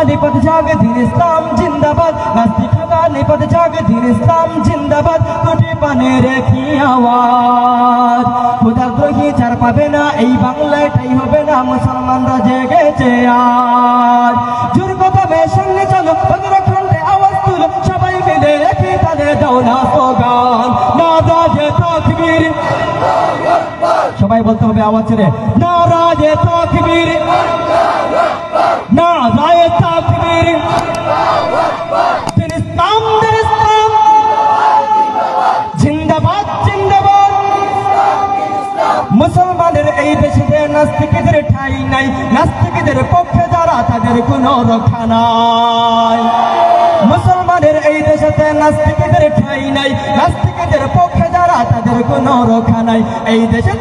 নিপদ জাগ দিন ইসলাম জিন্দাবাদ, নাস্তিক হাগা নিপদ জাগ দিন ইসলাম জিন্দাবাদ, কোটি পানে রেখি আওয়াজ। খোদাদ্রোহী চার পাবে না এই বাংলায়, ঠাই হবে না মুসলমানরা জেগেছে আজ। জোর কদমে সঙ্গে চলো উত্তরাখণ্ডে আওয়াজ তুলো, সবাই মিলে একই তালে দাও না স্লোগান, নারায়ে তাকবীর। সবাই বলতে হবে আওয়াজ ছেড়ে, নারায়ে তাকবীর, নারায়ে তাকবীর। দিন ইসলাম জিন্দাবাদ জিন্দাবাদ। মুসলমানের এই দেশে নাস্তিকদের ঠাই নাই, নাস্তিকদের পক্ষে যারা তাদের কোনো রক্ষা নাই। মুসলমানের এই দেশে নাস্তিকদের ঠাই নাই, নাস্তিকদের পক্ষে যারা তাদের কোনো রক্ষা নাই। এই দেশে